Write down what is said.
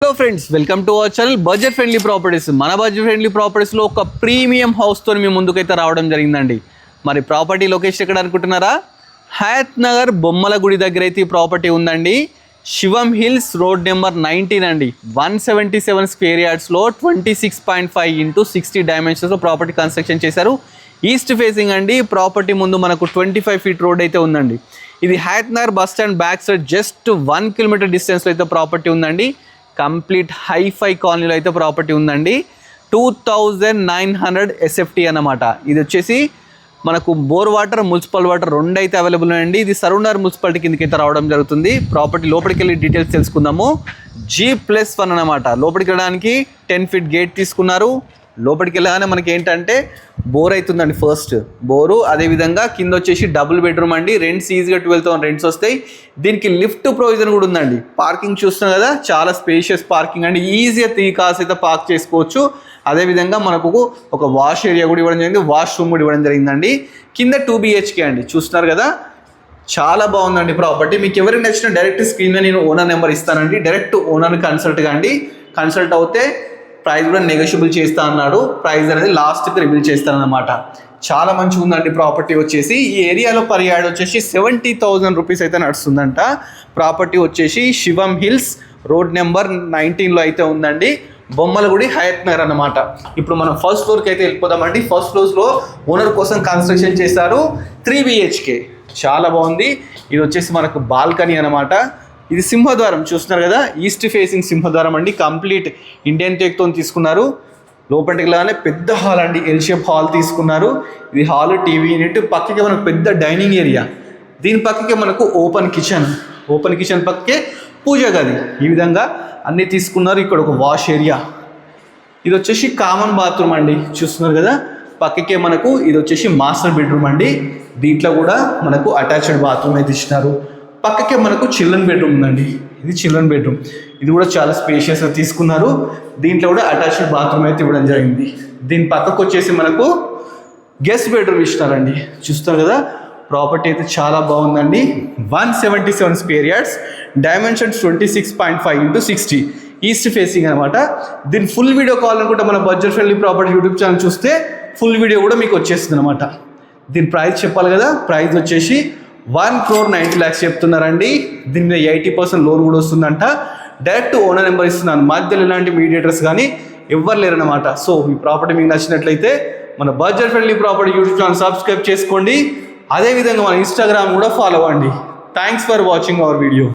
Hello friends, welcome to our channel budget friendly properties. మన budget friendly ప్రాపర్టీస్లో ఒక premium హౌస్తో మీ ముందుకైతే రావడం జరిగిందండి. మరి ప్రాపర్టీ లొకేషన్ ఎక్కడ అనుకుంటున్నారా? హయత్ నగర్ బొమ్మల గుడి దగ్గర అయితే ఈ ప్రాపర్టీ ఉందండి. శివం హిల్స్ రోడ్ నెంబర్ 19 అండి. 177 స్క్వేర్ యార్డ్స్లో 26.5 × 60 డైమెన్షన్స్లో ప్రాపర్టీ కన్స్ట్రక్షన్ చేశారు. ఈస్ట్ ఫేసింగ్ అండి. ప్రాపర్టీ ముందు మనకు 25 ఫీట్ రోడ్ అయితే ఉందండి. ఇది Hayat Nagar bus stand back side just 1 kilometre డిస్టెన్స్లో అయితే ప్రాపర్టీ ఉందండి. కంప్లీట్ హైఫై కాలనీలో అయితే ప్రాపర్టీ ఉందండి. 2900 SFT అన్నమాట. ఇది వచ్చేసి మనకు బోర్ వాటర్, మున్సిపల్ వాటర్ రెండు అయితే అవైలబుల్ ఉన్నాయండి. ఇది సరౌండర్ మున్సిపాలిటీ కిందకి అయితే రావడం జరుగుతుంది. ప్రాపర్టీ లోపలికి వెళ్ళి డీటెయిల్స్ తెలుసుకుందాము. G+1 అన్నమాట. లోపలికి వెళ్ళడానికి 10 ఫీట్ గేట్ తీసుకున్నారు. లోపలికి వెళ్ళగానే మనకి ఏంటంటే బోర్ అవుతుందండి. ఫస్ట్ బోరు, అదేవిధంగా కింద వచ్చేసి డబుల్ బెడ్రూమ్ అండి. రెంట్స్ ఈజీగా 12,000 రెంట్స్ వస్తాయి. దీనికి లిఫ్ట్ ప్రొవిజన్ కూడా ఉందండి. పార్కింగ్ చూస్తున్నాం కదా, చాలా స్పేషియస్ పార్కింగ్ అండి. ఈజీగా 3 కార్స్ అయితే పార్క్ చేసుకోవచ్చు. అదేవిధంగా మనకు ఒక వాష్ ఏరియా కూడా ఇవ్వడం జరిగింది, వాష్రూమ్ కూడా ఇవ్వడం జరిగిందండి. కింద 2 BHK అండి. చూస్తున్నారు కదా, చాలా బాగుందండి ప్రాపర్టీ. మీకు ఎవరికి నచ్చిన డైరెక్ట్ స్క్రీన్లో నేను ఓనర్ నెంబర్ ఇస్తానండి. డైరెక్ట్ ఓనర్ని కన్సల్ట్ కాండి. కన్సల్ట్ అవుతే ప్రైస్ కూడా నెగోషియబుల్ చేస్తా అన్నాడు. ప్రైస్ అనేది లాస్ట్కి రివీల్ చేస్తానన్నమాట. చాలా మంచిగా ఉందండి ప్రాపర్టీ వచ్చేసి. ఈ ఏరియాలో పర్ యార్డ్ వచ్చేసి 70,000 రూపీస్ అయితే నడుస్తుందంట. ప్రాపర్టీ వచ్చేసి శివం హిల్స్ రోడ్ నెంబర్ 19లో అయితే ఉందండి. బొమ్మలగుడి హయత్ నగర్ అన్నమాట. ఇప్పుడు మనం ఫస్ట్ ఫ్లోర్కి అయితే వెళ్ళిపోదామండి. ఫస్ట్ ఫ్లోర్లో ఓనర్ కోసం కన్స్ట్రక్షన్ చేశారు. 3 BHK, చాలా బాగుంది. ఇది వచ్చేసి మనకు బాల్కనీ అన్నమాట. ఇది సింహద్వారం చూస్తున్నారు కదా, ఈస్ట్ ఫేసింగ్ సింహద్వారం అండి. కంప్లీట్ ఇండియన్ టేక్తో తీసుకున్నారు. లోపలికి వెళ్ళగానే పెద్ద హాల్ అండి, ఎల్ షేప్ హాల్ తీసుకున్నారు. ఇది హాల్, టీవీ యూనిట్, పక్కకే మనకు పెద్ద డైనింగ్ ఏరియా. దీని పక్కకే మనకు ఓపెన్ కిచెన్ పక్కకే పూజ గది. ఈ విధంగా అన్నీ తీసుకున్నారు. ఇక్కడ ఒక వాష్ ఏరియా. ఇది వచ్చేసి కామన్ బాత్రూమ్ అండి. చూస్తున్నారు కదా, పక్కకే మనకు ఇది వచ్చేసి మాస్టర్ బెడ్రూమ్ అండి. దీంట్లో కూడా మనకు అటాచ్డ్ బాత్రూమ్ అయితే ఇచ్చినారు. పక్కకే మనకు చిల్డ్రన్ బెడ్రూమ్ ఉందండి. ఇది చిల్డ్రన్ బెడ్రూమ్. ఇది కూడా చాలా స్పేషియస్గా తీసుకున్నారు. దీంట్లో కూడా అటాచ్డ్ బాత్రూమ్ అయితే ఇవ్వడం జరిగింది. దీని పక్కకు వచ్చేసి మనకు గెస్ట్ బెడ్రూమ్ ఇచ్చినారండి. చూస్తారు కదా, ప్రాపర్టీ అయితే చాలా బాగుందండి. 177 square yards, dimensions 26.5 × 60, east facing అనమాట. దీని ఫుల్ వీడియో కావాలనుకుంటే మన budget friendly property YouTube channel చూస్తే ఫుల్ వీడియో కూడా మీకు వచ్చేస్తుంది అనమాట. దీని ప్రైస్ చెప్పాలి కదా, ప్రైస్ వచ్చేసి 1,90,00,000 చెప్తున్నారండి. దీని మీద 80% లోన్ కూడా వస్తుందంట. డైరెక్ట్ ఓనర్ నెంబర్ ఇస్తున్నాను. మధ్యలో ఇలాంటి మీడియేటర్స్ కానీ ఎవ్వరు లేరన్నమాట. సో ఈ ప్రాపర్టీ మీకు నచ్చినట్లయితే మన budget friendly property YouTube channel subscribe చేసుకోండి. అదేవిధంగా మన ఇన్స్టాగ్రామ్ కూడా ఫాలో అవ్వండి. Thanks for watching our video.